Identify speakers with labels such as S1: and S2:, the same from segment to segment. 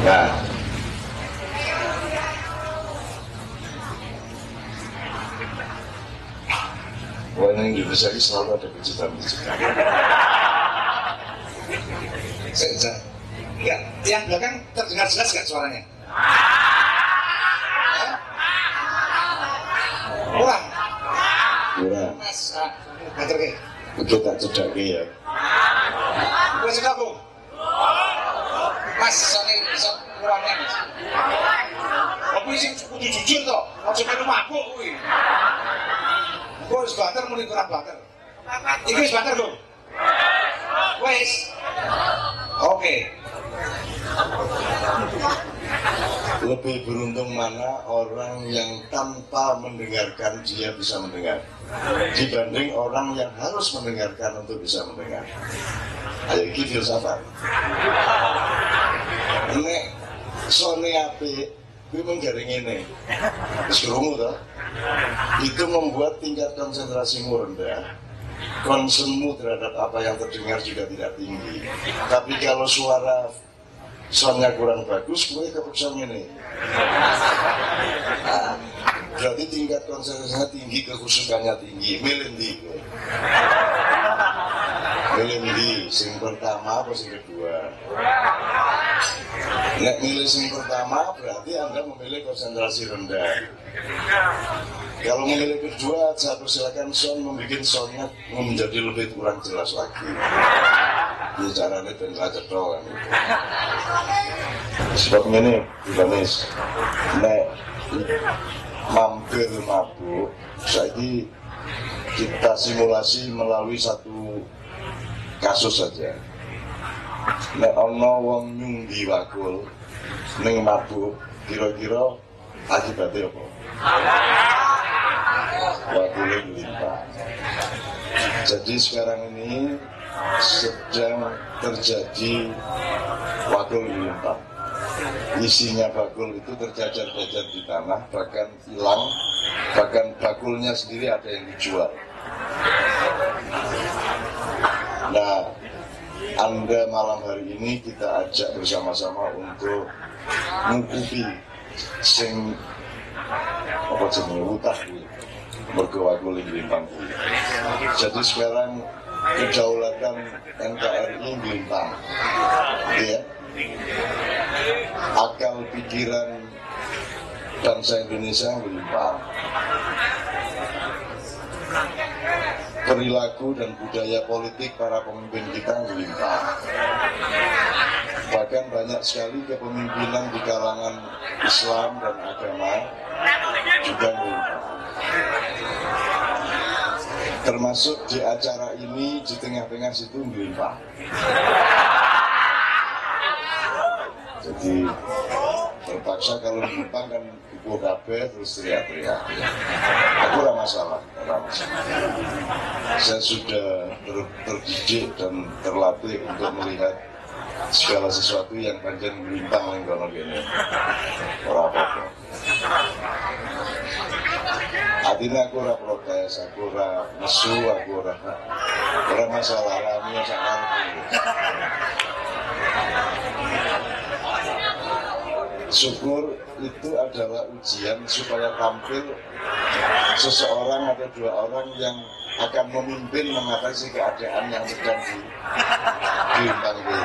S1: Nah, orang Indonesia ini selalu ada kejutan-kejutan.
S2: Enggak, yang belakang terdengar jelas nggak suaranya? Kurang.
S1: Kurang.
S2: Mas, betul ke?
S1: Betul tak cedak ya.
S2: Gue sudah bu. Mas, soalnya kurangnya mas. Aku isi putih jujur toh, aku cuma mabuk gue. Gue sebantar muni kurang banter. Ini sebantar bu. Wes. Oke.
S1: Lebih beruntung mana orang yang tanpa mendengarkan dia bisa mendengar dibanding orang yang harus mendengarkan untuk bisa mendengar. Ayo iki filsafat. Nek sone apik kuwi mung garing ngene. Wis krungu to? Itu membuat tingkat konsentrasimu rendah. Konsenmu terhadap apa yang terdengar juga tidak tinggi. Tapi kalau suara soundnya kurang bagus, gue keputusan ini. Nah, berarti tingkat konsentrasinya tinggi, kekhususannya tinggi. Milih di, sing pertama apa sing kedua? Nek milih sing pertama berarti Anda memilih konsentrasi rendah. Kalau memilih kedua, saya persilakan sound membuat soundnya menjadi lebih kurang jelas lagi. Ini caranya dan cetok kan. Sebab ini, Ibanis, nek mampir mabuk, saiki kita simulasi melalui satu kasus saja. Nek ono wong nyunggi wakul, ning mabuk, kira-kira akibatnya apa? Wakulnya melimpah. Jadi sekarang ini sedang terjadi wakul melimpah. Isinya bakul itu terjajar-jajar di tanah, bahkan hilang, bahkan bakulnya sendiri ada yang dijual. Nah, Anda malam hari ini kita ajak bersama-sama untuk ngukupi sing apa jenis utah berkewakul melimpah. Jadi sekarang kedaulatan NKRI melimpah, ya. Akal pikiran bangsa Indonesia melimpah. Perilaku dan budaya politik para pemimpin kita melimpah. Bahkan banyak sekali kepemimpinan di kalangan Islam dan agama juga melimpah. Termasuk di acara ini di tengah-tengah situ melimpah. Jadi terpaksa kalau melimpah kan ibu kabeh terus teriak-teriak. Aku ora masalah. Saya sudah terdidik dan terlatih untuk melihat segala sesuatu yang panjang melimpah yang kono gini. Ora apa-apa. Artinya aku ora protes, aku ora nesu, aku ora masalah rame sangat. Syukur itu adalah ujian supaya tampil seseorang atau dua orang yang akan memimpin mengatasi keadaan yang sedang diimbang itu.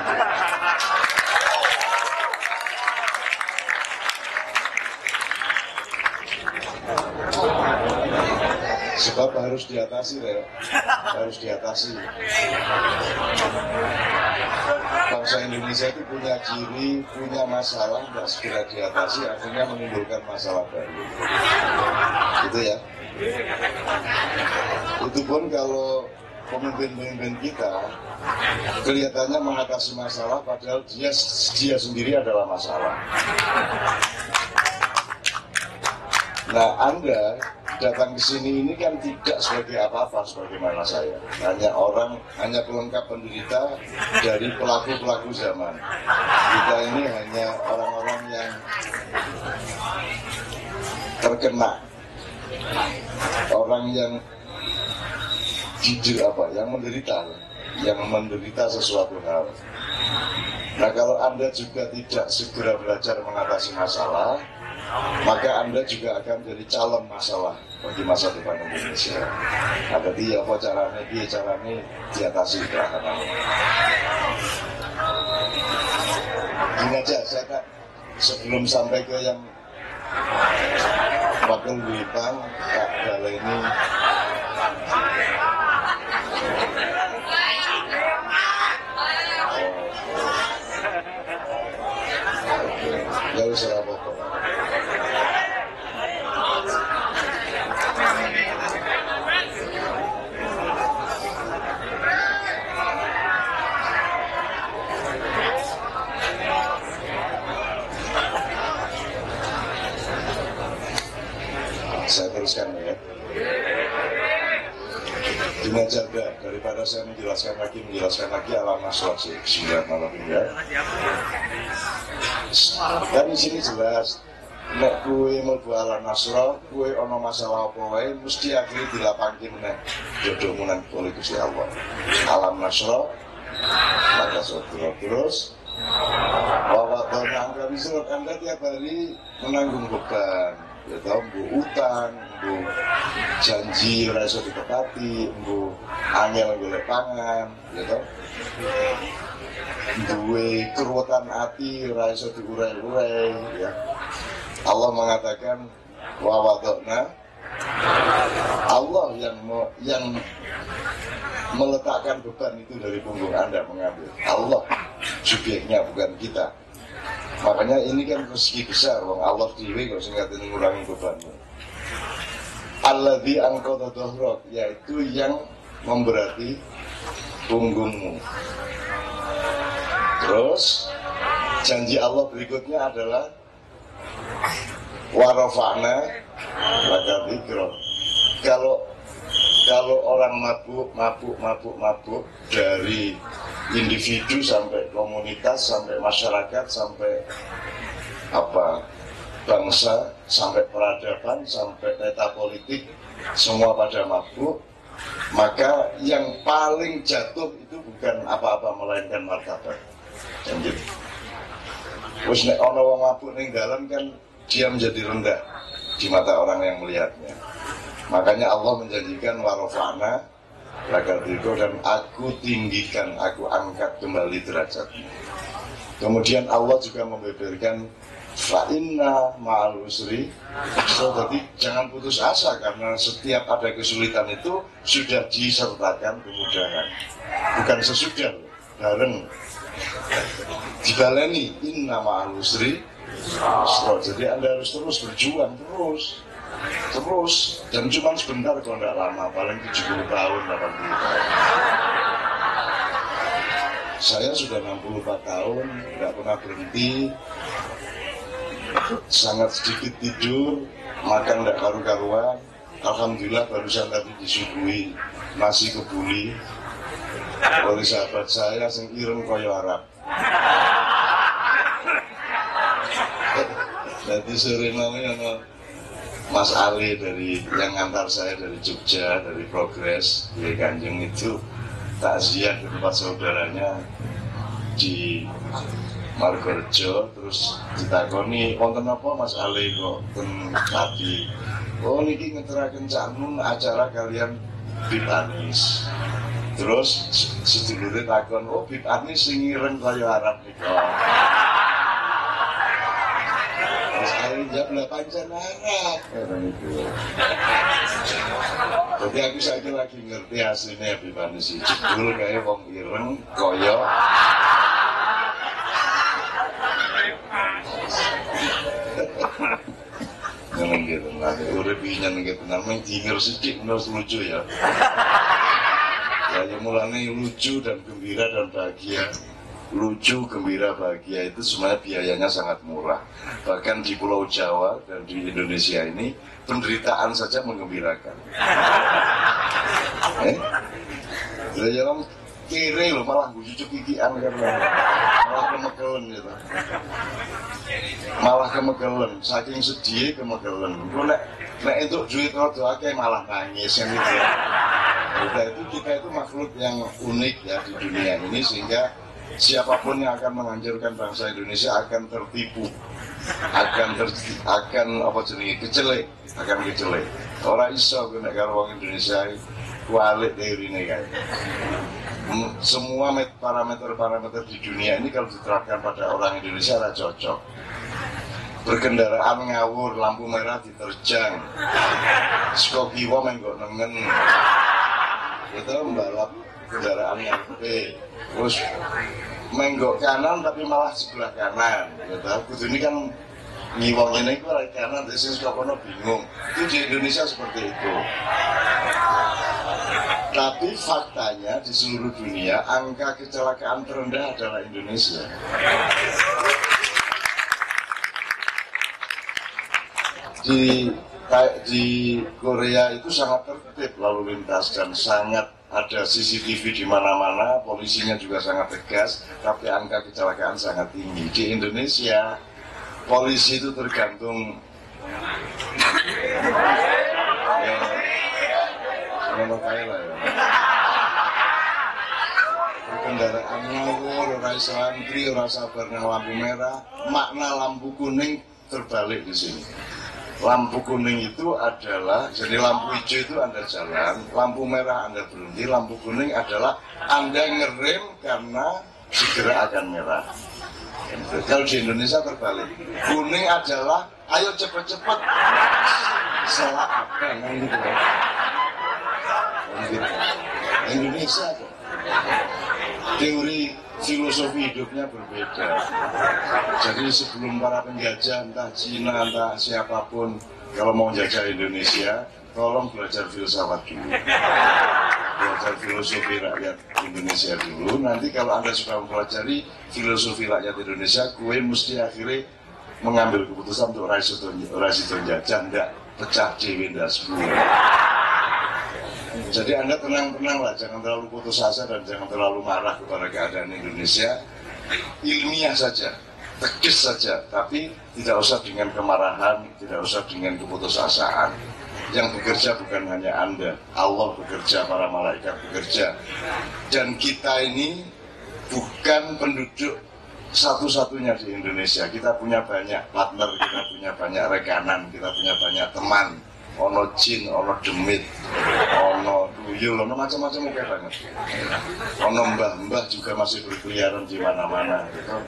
S1: Sebab harus diatasi, ya. Harus diatasi. Bangsa Indonesia itu punya ciri, punya masalah, tidak segera diatasi, akhirnya menimbulkan masalah baru. Gitu ya. Itu pun kalau pemimpin-pemimpin kita kelihatannya mengatasi masalah, padahal dia sendiri adalah masalah. Nah, Anda datang ke sini ini kan tidak sebagai apa-apa sebagaimana saya. Hanya pelengkap penderita dari pelaku-pelaku zaman. Kita ini hanya orang-orang yang terkena, orang yang jujur yang menderita. yang menderita sesuatu hal. Nah, kalau Anda juga tidak segera belajar mengatasi masalah, maka Anda juga akan jadi calon masalah bagi masa depan Indonesia. Nah, jadi apa caranya diatasi belakangan. Gini aja, saya tak, sebelum sampai ke yang Wakil Wipang, Kak Baleni. Ya wis ora apa-apa. Saya teruskan ya. Gini aja udah, daripada saya menjelaskan lagi alam nasrah sih, bismillahirrahmanirrahim ya. Dan di sini jelas, nek kue mlebu alam nasrah, kue ono masalah apa wae mesti akhirnya dilapangke meneh jodohmu nang oleh Gusti Allah. Alam nasrah, maka terus bahwa Anda bisa Anda tiap hari menanggung beban. Ya tau, bu utang, bu janji rasa ditepati, bu angel golek pangan, ya tau, duwe keruwetan hati rasa diurai-urai, ya. Allah mengatakan wawadokna, Allah yang meletakkan beban itu dari punggung Anda mengambil. Allah subjeknya, bukan kita. Makanya ini kan rezeki besar, wong Allah dhewe kok sing ngateni ngurangi bebanmu. Alladzi anqadha dhahrak, yaitu yang memberati punggungmu. Terus janji Allah berikutnya adalah warafa'na laka dzikra. Kalau orang mabuk dari individu sampai komunitas, sampai masyarakat, sampai bangsa, sampai peradaban, sampai peta politik, semua pada mabuk, maka yang paling jatuh itu bukan apa-apa melainkan martabat. Jadi, terus nek ana wong mabuk ning dalam kan dia menjadi rendah di mata orang yang melihatnya. Makanya Allah menjanjikan warofana laga diriku, dan aku tinggikan, aku angkat kembali derajatmu. Kemudian Allah juga membeberkan fa'inna ma'al usri. So, jadi jangan putus asa, karena setiap ada kesulitan itu sudah disertakan kemudahan. Bukan sesudah, bareng dibaleni inna ma'al usri. So, jadi Anda harus terus berjuang, terus, dan cuma sebentar kalau tidak lama, paling 70 tahun, 80 tahun. Saya sudah 64 tahun, tidak pernah berhenti, sangat sedikit tidur, makan tidak karu-karuan. Alhamdulillah barusan tadi disuguhi nasi kebuli oleh sahabat saya yang ireng koyo Arab. Jadi sore namanya Mas Ali yang ngantar saya dari Jogja, dari Progres, dari Kanjeng itu takziah ke tempat saudaranya di Margorejo. Terus ditakoni, wonten apa Mas Ali kok ten tadi? Oh niki ngeteraken canun acara kalian Bib Anis. Terus sedulure takon, oh Bib Anis sing ireng kaya Arab nika. Jawab pancen Arab. Jadi aku saiki lagi ngerti aslinya Habib Anis iki. Jebul kaya wong ireng kaya ngene gitu. Nah, urip iki nyeneng gitu namanya dinger sithik menawa lucu ya. Ya mulane lucu dan gembira dan bahagia. Lucu, gembira, bahagia itu sebenarnya biayanya sangat murah. Bahkan di Pulau Jawa dan di Indonesia ini penderitaan saja menggembirakan. Ya orang kere loh, malah cucuk kikian kan, malah kemegelen gitu. Malah kemegelen, saking sedih kemegelen. Nek untuk duit rodo akeh malah nangis kan gitu. Udah itu kita itu makhluk yang unik ya di dunia ini, sehingga siapapun yang akan menghancurkan bangsa Indonesia akan tertipu, akan apa jenis kecelek, akan kecelek. Orang iso kena karo wong Indonesia kualik dari ini kan. Semua parameter di dunia ini kalau diterapkan pada orang Indonesia tidak cocok. Berkendaraan ngawur, lampu merah diterjang, skokiwa menggok nengen, itu membalap kendaraan yang gede, terus menggok kanan tapi malah sebelah kanan, gitu. Kudu ini kan ngiwang ini itu arah kanan, terus skokono bingung. Itu di Indonesia seperti itu. Tapi faktanya di seluruh dunia angka kecelakaan terendah adalah Indonesia. Di Korea itu sangat tertib lalu lintas dan sangat ada CCTV di mana-mana, polisinya juga sangat tegas, tapi angka kecelakaan sangat tinggi. Di Indonesia polisi itu tergantung kendaraan ngawur, ora iso antri, ora sabar nang lampu merah. Makna lampu kuning terbalik di sini. Lampu kuning itu adalah, jadi lampu hijau itu Anda jalan, lampu merah Anda berhenti, lampu kuning adalah Anda ngerem karena segera akan merah. Kalau di Indonesia terbalik, kuning adalah ayo cepet-cepet, salah apa yang gitu. Indonesia tuh. Teori filosofi hidupnya berbeda. Jadi sebelum para penjajah, entah Cina, entah siapapun, kalau mau jajah Indonesia, tolong belajar filsafat dulu. Belajar filosofi rakyat Indonesia dulu. Nanti kalau Anda sudah mempelajari filosofi rakyat Indonesia, kue mesti akhirnya mengambil keputusan untuk rasito jajah, tidak pecah dewi dasmu. Jadi Anda tenang-tenang lah, jangan terlalu putus asa dan jangan terlalu marah kepada keadaan Indonesia. Ilmiah saja, tegas saja, tapi tidak usah dengan kemarahan, tidak usah dengan keputusasaan. Yang bekerja bukan hanya Anda, Allah bekerja, para malaikat bekerja. Dan kita ini bukan penduduk satu-satunya di Indonesia. Kita punya banyak partner, kita punya banyak rekanan, kita punya banyak teman. Ono jin, ono demit, ono tuyul, ono macam-macam kayak banget. Ono mbah-mbah juga masih berkeliaran di mana-mana. Gitu.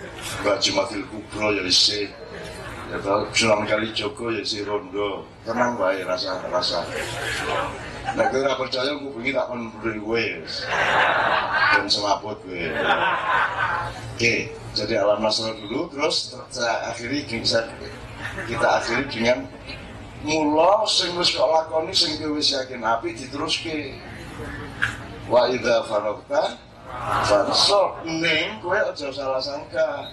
S1: Mbah Jumatil Kubro ya isi, gitu. Sunan Kalijogo ya isi rondo. Tenang baik rasa. Nah kira percaya gue begini tak akan beri gue dan semaput gue. Oke, jadi alam masalah dulu, terus akhiri kita akhiri dengan mula sing wis kok lakoni sing wis yakin api diteruske. Wa idza faragta fansor ning kowe aja salah sangka.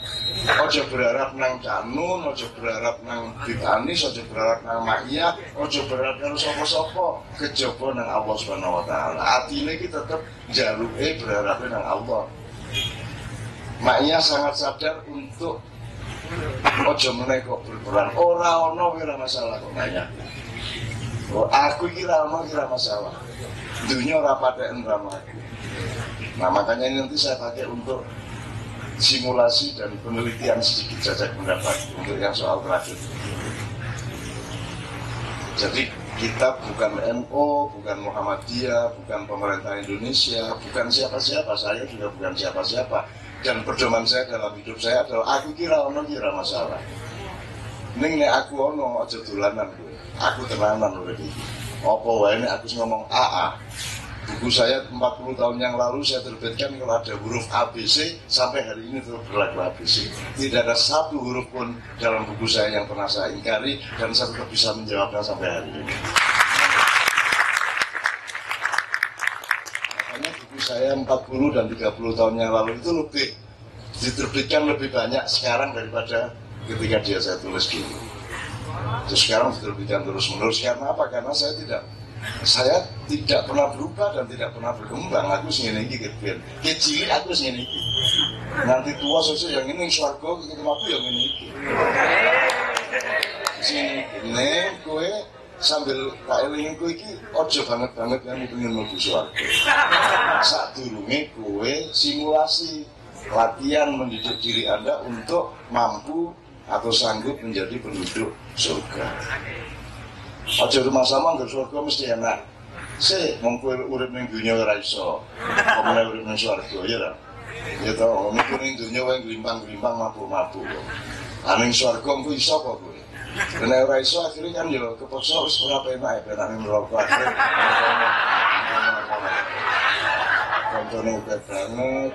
S1: Aja berharap nang Canun, aja berharap nang Bitanis, aja berharap nang Makia, aja berharap karo sapa-sapa, kejaba nang Allah Subhanahu wa taala. Atine iki tetep jaluke berharap nang Allah. Makia sangat sadar untuk ojo meneh kok berperan ora ono ora masalah kok banyak. Oh, aku kira masalah. Dunia ora paten sama aku. Nah, makanya ini nanti saya pakai untuk simulasi dan penelitian sedikit saja pendapat untuk yang soal terakhir. Jadi kita bukan NU, bukan Muhammadiyah, bukan pemerintah Indonesia, bukan siapa-siapa, saya juga bukan siapa-siapa. Dan pedoman saya dalam hidup saya adalah aku kira masalah. Ning nek aku ono aja dolanan kowe. Aku tenanan lho iki. Apa wae nek aku ngomong AA. Buku saya 40 tahun yang lalu saya terbitkan kalau ada huruf ABC sampai hari ini tetap berlaku ABC. Tidak ada satu huruf pun dalam buku saya yang pernah saya ingkari dan saya tetap bisa menjawabnya sampai hari ini. Saya 40 dan 30 tahun yang lalu itu lebih diterbitkan lebih banyak sekarang daripada ketika dia saya tulis dulu. Terus sekarang diterbitkan terus-menerus karena apa? Karena saya tidak pernah berubah dan tidak pernah berkembang. Aku segini iki kecil, kecil aku segini iki. Nanti tua sosial yang ini swarga ketemu aku yang ini iki. Sini, kowe sambil kaeling kowe iki aja banget-banget kan pengen mlebu swarga. Sadurunge kowe simulasi latihan mendidik diri Anda untuk mampu atau sanggup menjadi penduduk surga. Aja rumah sama nggak surga mesti enak. Wong kowe urip ning dunya ora iso. Kok meneh urip ning swarga ya ta? Ya ta, wong ning dunya wae glimpang-glimpang mabuk-mabuk. Ning swarga engko iso kok kowe. Nek ora iso akhirnya kan yo kepaksa wis ora penak penake neraka. Contohnya udah banget.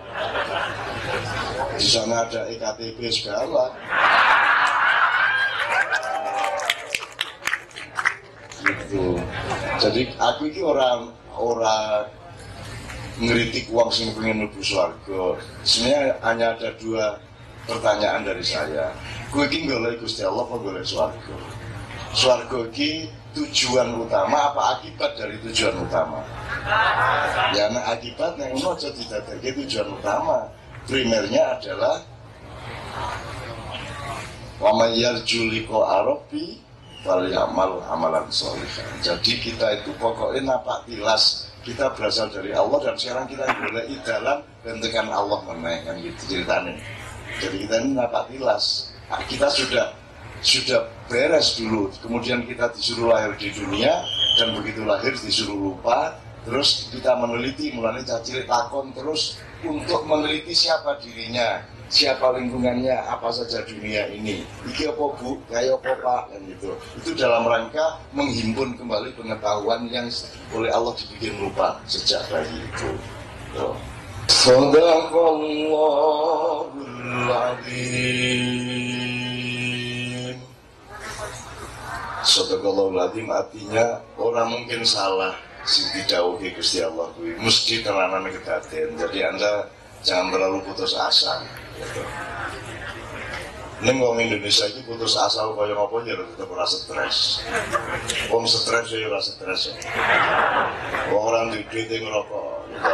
S1: Di sana ada EKTP segala. Gitu. Jadi aku ini orang ngeritik uang sing pengen mlebu swarga. Sebenarnya hanya ada dua pertanyaan dari saya. Kowe iki golek Gusti Allah apa golek swarga? Swarga iki tujuan utama apa akibat dari tujuan utama? Ya nek akibat nek ono aja didadekake tujuan utama. Primernya adalah wa may yarju liqa rabbi falyamal amalan sholihan. Jadi kita itu pokoknya napak tilas kita berasal dari Allah dan sekarang kita golek dalam bentukan Allah meneh kan gitu ceritanya. Jadi kita ini napak tilas. Kita sudah beres dulu, kemudian kita disuruh lahir di dunia dan begitu lahir disuruh lupa, terus kita meneliti mulai cacilik takon terus untuk meneliti siapa dirinya, siapa lingkungannya, apa saja dunia ini. Iki apa bu, kayak apa pak, dan gitu. Itu dalam rangka menghimpun kembali pengetahuan yang oleh Allah dibikin lupa sejak bayi itu. Sadaqallahul Azim. Sadaqallahul Azim artinya orang mungkin salah sing didhawuhi Gusti Allah kuwi mesti tenanan kedaden. Jadi Anda jangan terlalu putus asa gitu. Ning wong Indonesia iki putus asa kaya apa ya tetep ora stres. Wong stres ya ora stres. Wong ora duwe duit ngerokok gitu.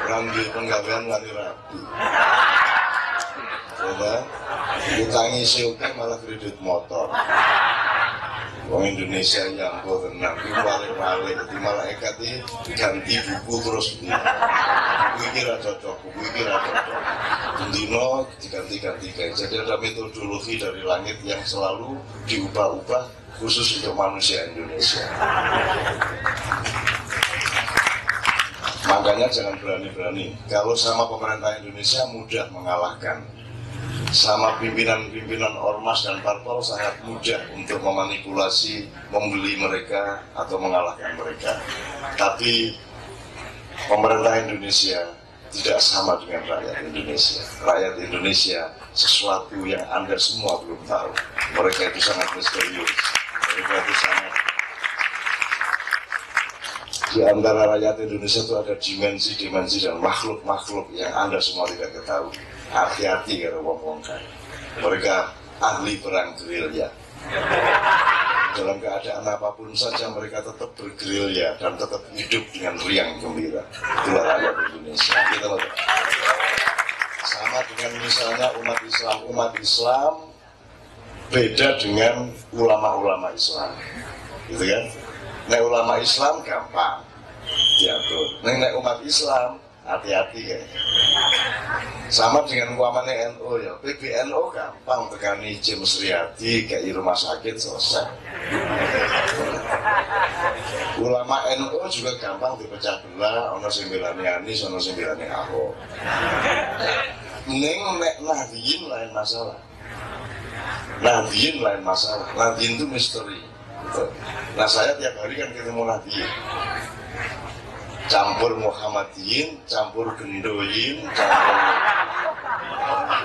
S1: Orang di penggawean lari rapi. Coba ditangi siuke malah kredit motor. Orang Indonesia yang tenang, itu balik-balik, di malaikat ini ganti buku terus begini. Buku kira cocok, buku kira cocok. Dino diganti-gantikan. Jadi ada metodologi dari langit yang selalu diubah-ubah khusus untuk manusia Indonesia. Makanya jangan berani-berani. Kalau sama pemerintah Indonesia mudah mengalahkan. Sama pimpinan-pimpinan ormas dan parpol sangat mudah untuk memanipulasi, membeli mereka atau mengalahkan mereka. Tapi pemerintah Indonesia tidak sama dengan rakyat Indonesia. Rakyat Indonesia sesuatu yang Anda semua belum tahu. Mereka itu sangat misterius. Mereka itu sangat di antara rakyat Indonesia itu ada dimensi-dimensi dan makhluk-makhluk yang Anda semua tidak ketahui. Hati-hati kalau ngomong kaya. Mereka ahli perang gerilya. Dalam keadaan apapun saja mereka tetap bergerilya dan tetap hidup dengan riang gembira. Itulah rakyat Indonesia. Kita lihat. Sama dengan misalnya umat Islam beda dengan ulama-ulama Islam. Gitu kan? Nek ulama Islam gampang diatur. Nek umat Islam hati-hati ya. Sama dengan umpamanya NU ya. PBNU gampang tekani James Riyadi kayak rumah sakit selesai. Ulama NU juga gampang dipecah belah. Ono sing belani Anies, ono sing belani Ahok. Ning nek Nahdien lain masalah. Nahdien lain masalah. Nahdien itu misteri. Nah saya tiap hari kan ketemu Nahdien, campur Muhammadiyin, campur Gendoyin, campur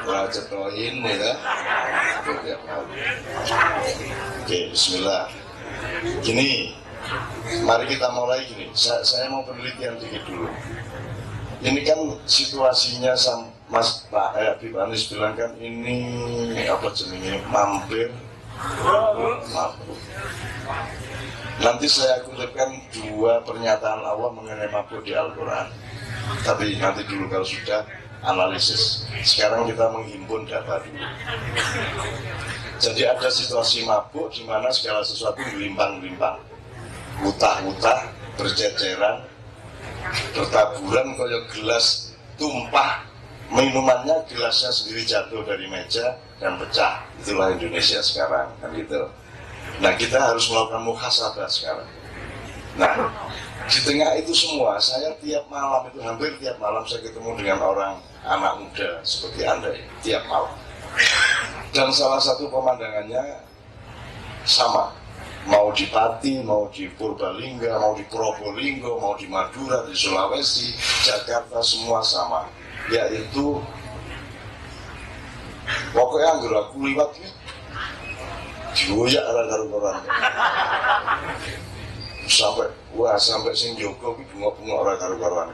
S1: Rajetoyin ya. Oke, bismillah. Gini, mari kita mulai gini. Saya mau penelitian dikit dulu. Ini kan situasinya Mas Pak Habib Anies bilang kan ini apa jenisnya mampir. Mabuk. Nanti saya kutipkan dua pernyataan Allah mengenai mabuk di Al-Quran. Tapi nanti dulu kalau sudah analisis. Sekarang kita menghimpun data dulu. Jadi ada situasi mabuk di mana segala sesuatu melimpang-limpang, utah-utah, berceceran, bertaburan, kayak gelas tumpah, minumannya gelasnya sendiri jatuh dari meja dan pecah. Itulah Indonesia sekarang, kan gitu. Nah, kita harus melakukan muhasabah sekarang. Nah, di tengah itu semua, saya tiap malam itu, hampir tiap malam saya ketemu dengan orang anak muda seperti Anda ini, tiap malam. Dan salah satu pemandangannya sama. Mau di Pati, mau di Purbalingga, mau di Probolinggo, mau di Madura, di Sulawesi, Jakarta, semua sama. Yaitu, pokoknya anggur aku liwat ini, digoyak orang-orang. Sampai sing Joko bunga-bunga orang karu-karuan.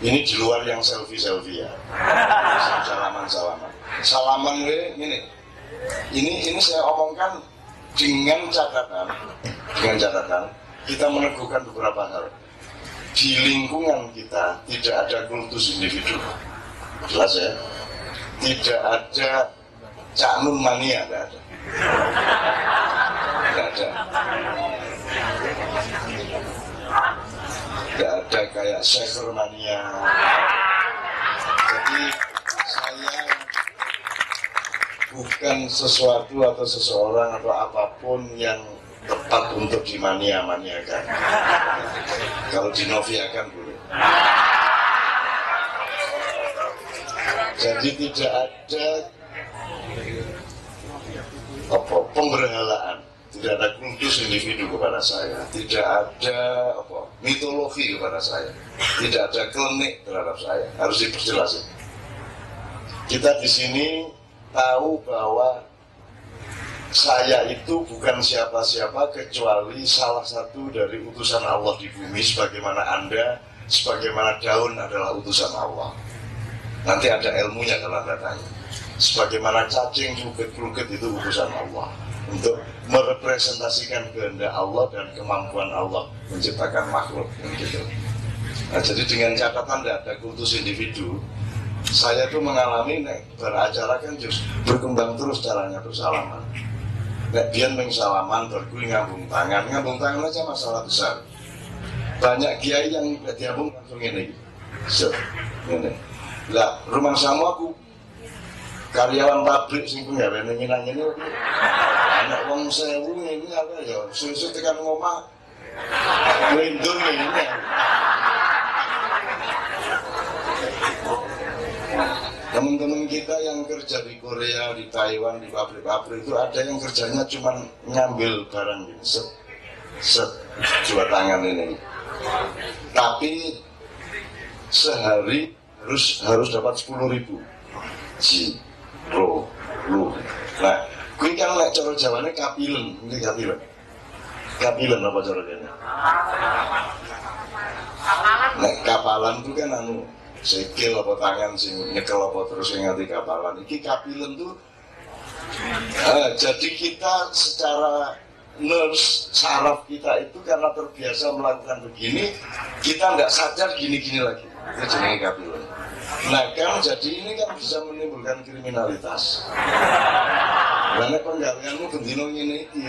S1: Ini di luar yang selfie ya. Salaman ini. Ini saya omongkan dengan catatan kita meneguhkan beberapa hal. Di lingkungan kita tidak ada kultus individu. Jelas ya. Tidak ada Cak Nun mania, tidak ada. Tidak ada kayak Syafer mania. Jadi saya bukan sesuatu atau seseorang atau apapun yang tepat untuk dimania-maniakan. Kalau dinoviakan boleh. Jadi tidak ada pemberhalaan, tidak ada kultus individu kepada saya, tidak ada mitologi kepada saya, tidak ada klinik terhadap saya. Harus diperjelas. Kita di sini tahu bahwa saya itu bukan siapa-siapa kecuali salah satu dari utusan Allah di bumi, sebagaimana Anda, sebagaimana daun adalah utusan Allah. Nanti ada ilmunya kalau Anda tanya. Sebagaimana cacing, kluget-kluget itu utusan Allah untuk merepresentasikan kehendak Allah dan kemampuan Allah menciptakan makhluk gitu. Nah, jadi dengan catatan tidak ada kultus individu. Saya tuh mengalami beracara kan justru berkembang terus caranya bersalaman. Biar mengsalaman berkuing ngambung tangan aja masalah besar. Banyak kiai yang diambung langsung ini. Ini. Lah, rumah sama aku karyawan pabrik sing penggawean Minang ini anak wong sewu ini apa ya susu tekan ngomah ngelindung ini. Teman-teman kita yang kerja di Korea, di Taiwan, di pabrik-pabrik itu ada yang kerjanya cuma ngambil barang gitu, set dua tangan ini. Tapi sehari harus dapat 10.000 ji, lu. Nah, kui kan lek cara Jawane kapilen, ini kapilen. Kapilen apa cara kene? Nek kapalan itu kan sikil apa tangan sing nyekel apa terus yang nganti kapalan. Iki kapilen tuh jadi kita secara nurse saraf kita itu karena terbiasa melakukan begini, kita nggak sadar gini-gini lagi. Itu jenenge kapilen. Nah kan jadi ini kan bisa menimbulkan kriminalitas. Karena penggaweanmu bendino ngene iki.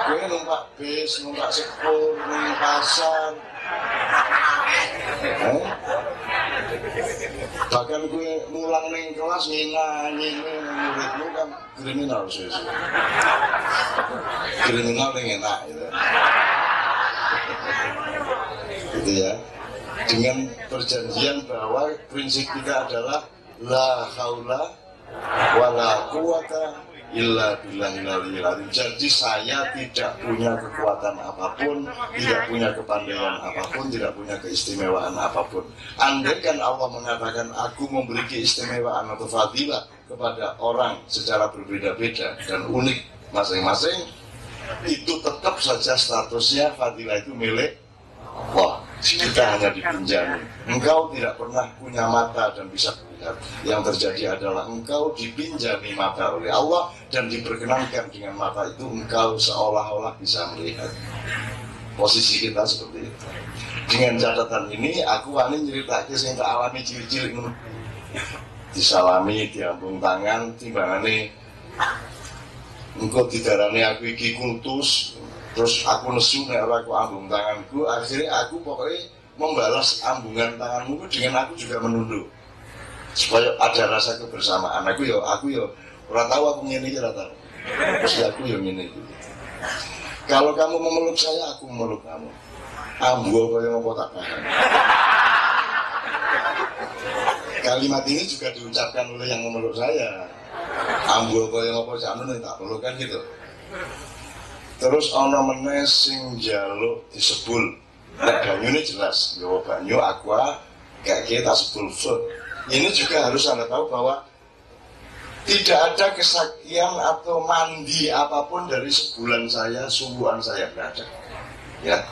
S1: Kowe numpak bis, numpak sepur, ning pasar. Bahkan gue mulang ning kelas ngene muridmu kan kriminal sih. Kriminal yang enak gitu. Gitu ya. Dengan perjanjian bahwa prinsip kita adalah la haula wala quwata illa billahil aliyil azim. Jadi saya tidak punya kekuatan apapun, tidak punya kepandaian apapun, tidak punya keistimewaan apapun. Andai kan Allah mengatakan aku memberi keistimewaan atau fadilah kepada orang secara berbeda-beda dan unik masing-masing, itu tetap saja statusnya fadilah itu milik Allah. Kita hanya dipinjami. Engkau tidak pernah punya mata dan bisa melihat. Yang terjadi adalah engkau dipinjami mata oleh Allah dan diperkenankan dengan mata itu engkau seolah-olah bisa melihat. Posisi kita seperti itu. Dengan catatan ini aku wani nyeritaknya yang tak alami cilik-cilik disalami, diambung tangan, timbangannya engko didarani aku iki kultus, terus aku nesu nek ora aku ambung tanganku, akhirnya aku pokoknya membalas ambungan tanganmu dengan aku juga menunduk supaya ada rasa kebersamaan. Aku yo ora tahu aku ngene iki ora tahu. Terus aku yo ngene iki. Kalau kamu memeluk saya, aku memeluk kamu. Ambo kaya ngopo tak paham. Kalimat ini juga diucapkan oleh yang memeluk saya. Ambo kaya ngopo sakmene tak perlu kan gitu. Terus ana meneh sing njaluk disebul. Nek banyune jelas, yo banyu aqua kayak kita sebul food. Ini juga harus Anda tahu bahwa tidak ada kesaktian atau mandi apapun dari sebulan saya, sungguhan saya berada. Ya,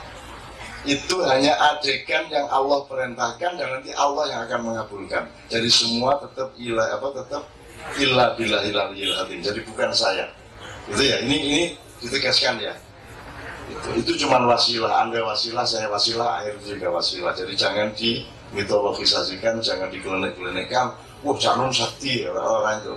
S1: itu hanya adegan yang Allah perintahkan dan nanti Allah yang akan mengabulkan. Jadi semua tetap illa billahil azim. Jadi bukan saya. Itu ya. Ini ditegaskan ya. Itu cuma wasilah. Anda wasilah, saya wasilah, air juga wasilah. Jadi jangan dimitologisasikan, jangan dikelenek-kelenekkan. Wah, calon sakti orang itu.